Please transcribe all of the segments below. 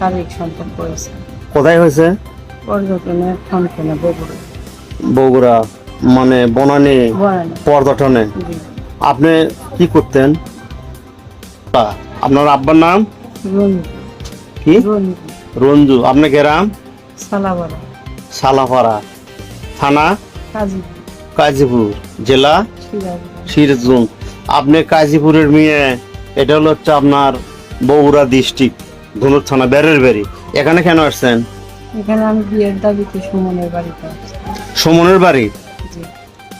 শারীরিক সম্পর্ক হয়েছে। কোথায় হয়েছে? পর্যটনের ফোনফোনে বগুড়া। বগুড়া মানে বনানী বনানী। পর্যটনে। জি। আপনি কি করতেন? আপনার আব্বার নাম রঞ্জু। কি? রঞ্জু। রঞ্জু। আপনার গ্রাম? সালাবাড়া। সালাপাড়া, থানা কাজীপুর। কাজীপুর, জেলা সিরাজগঞ্জ। সিরাজগঞ্জ। আপনি কাজীপুরের মেয়ে, এটা হচ্ছে আপনার বগুড়া ডিস্ট্রিক্ট, ধনুর থানা, বেরের বাড়ি। এখানে কেন আসছেন? এখানে আমি বিয়ের দাবিতে সুমনের বাড়িতে আছি। সুমনের বাড়ি? জি।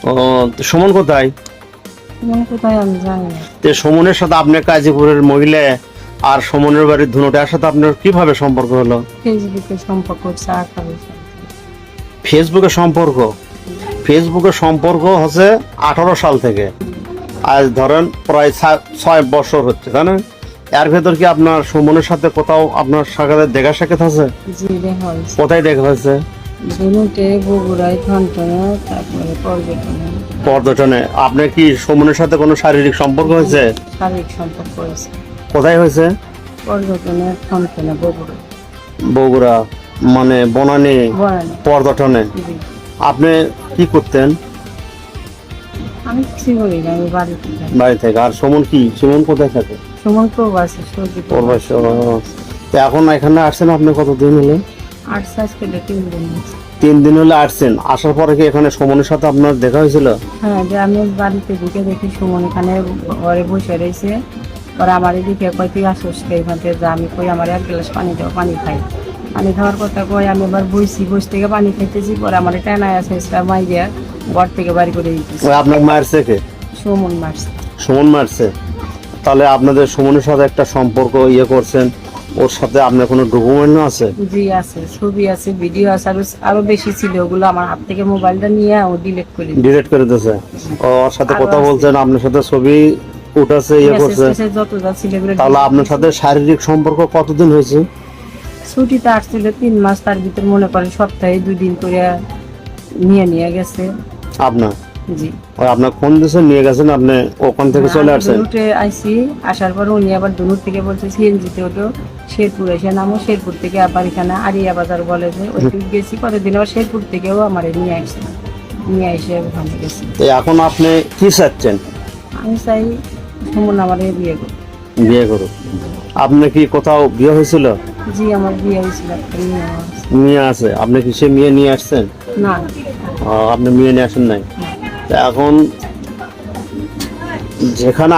ও, তো সুমন কোথায়? সুমন কোথায় আমি জানি না। তো সুমনের সাথে আপনি কাজীপুরের মহিলা আর সুমনের বাড়ির ধনুটার সাথে আপনার কিভাবে সম্পর্ক হলো? ফেসবুকে সম্পর্ক হচ্ছে 18 সাল। ফেসবুকে সম্পর্ক? ফেসবুকে সম্পর্ক হচ্ছে 18 সাল থেকে, আজ ধরেন প্রায় 6 বছর হচ্ছে, তাই না? এর ভেতর কি আপনার সুমনের সাথে কোথাও আপনার সাক্ষাতের দেখা সাক্ষাৎ আছে? জি, দেখা হয়েছে। কোথায় দেখা হয়েছে? ধনুতে, বগুড়ায়, ফোনফোনে, তারপরে পর্যটনে। পর্যটনে। আপনার কি সুমনের সাথে কোনো শারীরিক সম্পর্ক হয়েছে? শারীরিক সম্পর্ক হয়েছে। কোথায় হয়েছে? পর্যটনের ফোনফোনে বগুড়া। বগুড়া মানে বনানী বনানী। পর্যটনে। জি। আপনি কি করতেন? আমি কিছু করি না, আমি বাড়িতে থাকি। বাড়ি থেকে। আর সুমন কি? সুমন কোথায় থাকে? সুমন প্রবাসী, সৌদি প্রবাস। প্রবাসী। তো এখন এখানে আসছেন আপনি কতদিন হলো? 8 সাইজ পেলে 3 দিন হয়েছে। 3 দিন হলো আসছেন। আসার পরে কি এখানে সুমনের সাথে আপনার দেখা হয়েছিল? হ্যাঁ, যে আমি বাড়িতে ঢুকে দেখি সুমন এখানে ঘরে বসে রয়েছে। পরে আমার এদিকে কয় তুই আসোস কে এখান থেকে যা। আমি কই আমার 1 গ্লাস পানি দাও, পানি খাই। পানি খাওয়ার কথা কই আমি এবার বসে থেকে পানি খাইতেছি। পরে আমার টানায় আছে মাই দিয়া ঘর থেকে বাড়ি করে দিতেছি। ওই আপনার মারছে কে? সুমন মারছে। সুমন মারছে? তাহলে আপনাদের সুমনের সাথে একটা সম্পর্ক করছেন, ওর সাথে আপনার কোনো ডকুমেন্ট আছে? জি আছে, ছবি আছে, ভিডিও আছে, আরো বেশি ছিল। ওগুলো আমার হাত থেকে মোবাইলটা নিয়ে ও ডিলিট করে দিয়েছে। ডিলিট করে দিয়েছে? ওর সাথে কথা বলছেন, আপনার সাথে ছবি উঠাছে, করছে। যত যা ছিল এগুলো। তাহলে আপনার সাথে শারীরিক সম্পর্ক কতদিন হয়েছে? ছুটিতে আসছিল 3 মাস, তার ভিতর মনে করেন সপ্তাহে 2 দিন করে নিয়ে গেছে। আপনার? জি। ওই আপনার কোন দেশে নিয়ে গেছেন? আপনি ওখান থেকে চলে আসছেন? দুনুটে আইসি, আসার পর উনি আবার দুনুর থেকে বলছে সিএনজিতে ওঠো, শেরপুর এসে নামো। শেরপুর থেকে আবার এখানে আরিয়া বাজার বলে যে ওইটুকু গেছি। পরের দিন আবার শেরপুর থেকেও আমার নিয়ে আসছে, নিয়ে এসে ওখানে গেছি। তো এখন আপনি কি চাচ্ছেন? আমি চাই সুমন আমার বিয়ে করুক। বিয়ে করুন। আপনি কি কোথাও বিয়ে হয়েছিল? জি, আমার বিয়ে হয়েছিল, একটা মেয়ে আমার আছে। মেয়ে আছে? আপনি কি সে মেয়ে নিয়ে আসছেন? না। আপনি মেয়ে নিয়ে আসেন নাই? তো এখন যেখানে